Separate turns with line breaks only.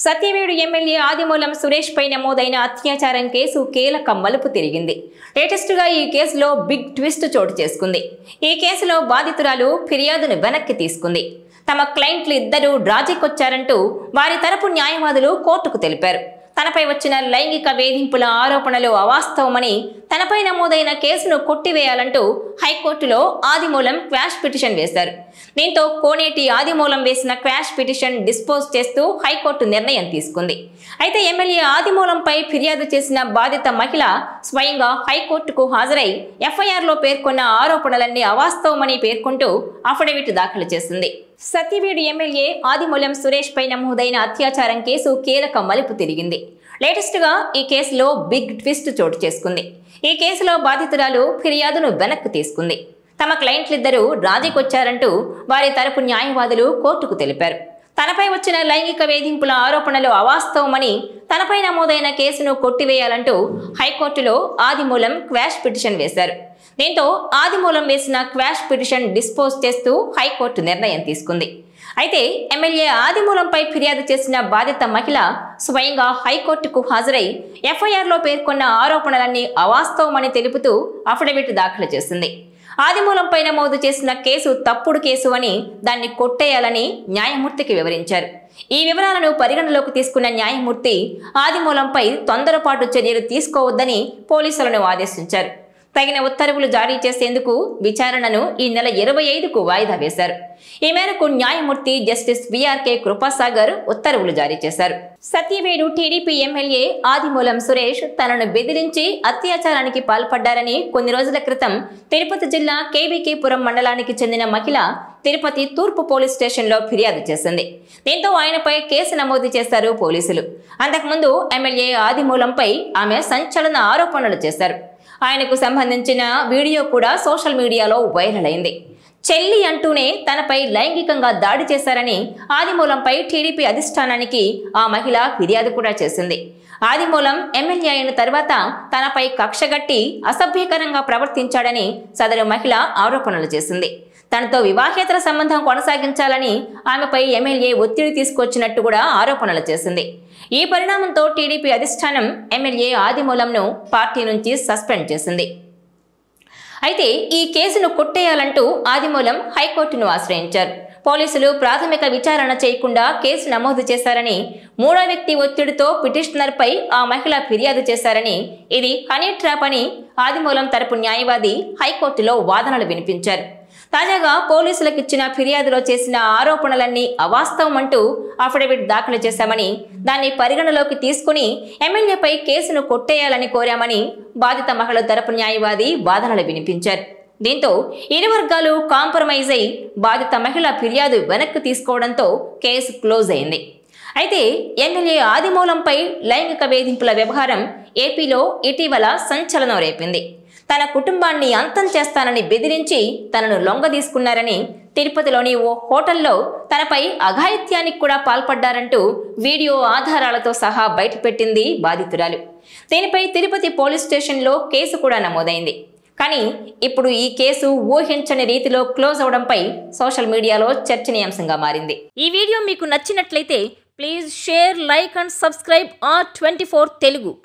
Satyavedu MLA ఆదిమూలం సురేష్ పై నమోదైన అత్యాచారం case కీలక మలుపు తిరిగింది. లేటెస్ట్ గా ఈ కేసులో బిగ్ ట్విస్ట్ చోటు చేసుకుంది. ఈ కేసులో బాధితురాలు ఫిర్యాదును వెనక్కి తీసుకుంది. తమ క్లయింట్లు ఇద్దరు డ్రాజీకొచ్చారంటూ వారి తరపు న్యాయవాదులు కోర్టుకు తెలిపారు. తనపై వచ్చిన లైంగిక వేధింపుల ఆరోపణలు అవాస్తవమని, తనపై నమోదైన కేసును కొట్టివేయాలంటూ హైకోర్టులో ఆదిమూలం క్వాష్ పిటిషన్ వేశారు. దీంతో కోనేటి ఆదిమూలం వేసిన క్వాష్ పిటిషన్ డిస్పోజ్ చేస్తూ హైకోర్టు నిర్ణయం తీసుకుంది. అయితే ఎమ్మెల్యే ఆదిమూలంపై ఫిర్యాదు చేసిన బాధిత మహిళ స్వయంగా హైకోర్టుకు హాజరై ఎఫ్ఐఆర్లో పేర్కొన్న ఆరోపణలన్నీ అవాస్తవమని పేర్కొంటూ అఫిడవిట్ దాఖలు చేసింది. సత్యవేడు ఎమ్మెల్యే ఆదిమూలం సురేష్ పై నమోదైన అత్యాచారం కేసు కీలక మలుపు తిరిగింది. లేటెస్ట్ గా ఈ కేసులో బిగ్ ట్విస్ట్ చోటు చేసుకుంది. ఈ కేసులో బాధితురాలు ఫిర్యాదును వెనక్కి తీసుకుంది. తమ క్లయింట్లిద్దరూ రాజీకొచ్చారంటూ వారి తరపు న్యాయవాదులు కోర్టుకు తెలిపారు. తనపై వచ్చిన లైంగిక వేధింపుల ఆరోపణలు అవాస్తవమని, తనపై నమోదైన కేసును కొట్టివేయాలంటూ హైకోర్టులో ఆదిమూలం క్వాష్ పిటిషన్ వేశారు. దీంతో ఆదిమూలం వేసిన క్వాష్ పిటిషన్ డిస్పోజ్ చేస్తూ హైకోర్టు నిర్ణయం తీసుకుంది. అయితే ఎమ్మెల్యే ఆదిమూలంపై ఫిర్యాదు చేసిన బాధిత మహిళ స్వయంగా హైకోర్టుకు హాజరై ఎఫ్ఐఆర్లో పేర్కొన్న ఆరోపణలన్నీ అవాస్తవమని తెలుపుతూ అఫిడవిట్ దాఖలు చేసింది. ఆదిమూలంపై నమోదు చేసిన కేసు తప్పుడు కేసు అని, దాన్ని కొట్టేయాలని న్యాయమూర్తికి వివరించారు. ఈ వివరాలను పరిగణలోకి తీసుకున్న న్యాయమూర్తి ఆదిమూలంపై తొందరపాటు చర్యలు తీసుకోవద్దని పోలీసులను ఆదేశించారు. తగిన ఉత్తర్వులు జారీ చేసేందుకు విచారణను ఈ నెల 25కు వాయిదా వేశారు. ఈ మేరకు న్యాయమూర్తి జస్టిస్ విఆర్కే కృపాసాగర్ ఉత్తర్వులు జారీ చేశారు. సత్యవేడు టీడీపీ ఎమ్మెల్యే ఆదిమూలం సురేష్ తనను బెదిరించి అత్యాచారానికి పాల్పడ్డారని కొన్ని రోజుల క్రితం తిరుపతి జిల్లా కేవీకేపురం మండలానికి చెందిన మహిళ తిరుపతి తూర్పు పోలీస్ స్టేషన్లో ఫిర్యాదు చేసింది. దీంతో ఆయనపై కేసు నమోదు చేశారు పోలీసులు. అంతకుముందు ఎమ్మెల్యే ఆదిమూలంపై ఆమె సంచలన ఆరోపణలు చేశారు. ఆయనకు సంబంధించిన వీడియో కూడా సోషల్ మీడియాలో వైరల్ అయింది. చెల్లి అంటూనే తనపై లైంగికంగా దాడి చేశారని ఆదిమూలంపై టీడీపీ అధిష్టానానికి ఆ మహిళ ఫిర్యాదు కూడా చేసింది. ఆదిమూలం ఎమ్మెల్యే అయిన తర్వాత తనపై కక్షగట్టి అసభ్యకరంగా ప్రవర్తించాడని సదరు మహిళ ఆరోపణలు చేసింది. తనతో వివాహేతర సంబంధం కొనసాగించాలని ఆమెపై ఎమ్మెల్యే ఒత్తిడి తీసుకొచ్చినట్టు కూడా ఆరోపణలు చేసింది. ఈ పరిణామంతో టీడీపీ అధిష్టానం ఎమ్మెల్యే ఆదిమూలంను పార్టీ నుంచి సస్పెండ్ చేసింది. అయితే ఈ కేసును కొట్టేయాలంటూ ఆదిమూలం హైకోర్టును ఆశ్రయించారు. పోలీసులు ప్రాథమిక విచారణ చేయకుండా కేసు నమోదు చేశారని, మూడో వ్యక్తి ఒత్తిడితో పిటిషనర్పై ఆ మహిళ ఫిర్యాదు చేశారని, ఇది హనీ ట్రాప్ అని ఆదిమూలం తరపు న్యాయవాది హైకోర్టులో వాదనలు వినిపించారు. తాజాగా పోలీసులకు ఇచ్చిన ఫిర్యాదులో చేసిన ఆరోపణలన్నీ అవాస్తవమంటూ అఫిడవిట్ దాఖలు చేశామని, దాన్ని పరిగణలోకి తీసుకుని ఎమ్మెల్యేపై కేసును కొట్టేయాలని కోరామని బాధిత మహిళ తరపు న్యాయవాది వాదనలు వినిపించారు. దీంతో ఇరు వర్గాలు కాంప్రమైజ్ అయి బాధిత మహిళ ఫిర్యాదు వెనక్కి తీసుకోవడంతో కేసు క్లోజ్ అయింది. అయితే ఎమ్మెల్యే ఆదిమూలంపై లైంగిక వేధింపుల వ్యవహారం ఏపీలో ఇటీవల సంచలనం రేపింది. తన కుటుంబాన్ని అంతం చేస్తానని బెదిరించి తనను లొంగదీసుకున్నారని, తిరుపతిలోని ఓ హోటల్లో తనపై అఘాయిత్యానికి కూడా పాల్పడ్డారంటూ వీడియో ఆధారాలతో సహా బయటపెట్టింది బాధితురాలు. దీనిపై తిరుపతి పోలీస్ స్టేషన్లో కేసు కూడా నమోదైంది. కానీ ఇప్పుడు ఈ కేసు ఊహించని రీతిలో క్లోజ్ అవడంపై సోషల్ మీడియాలో చర్చనీయాంశంగా మారింది. ఈ వీడియో మీకు నచ్చినట్లయితే please share, like and subscribe R24 Telugu.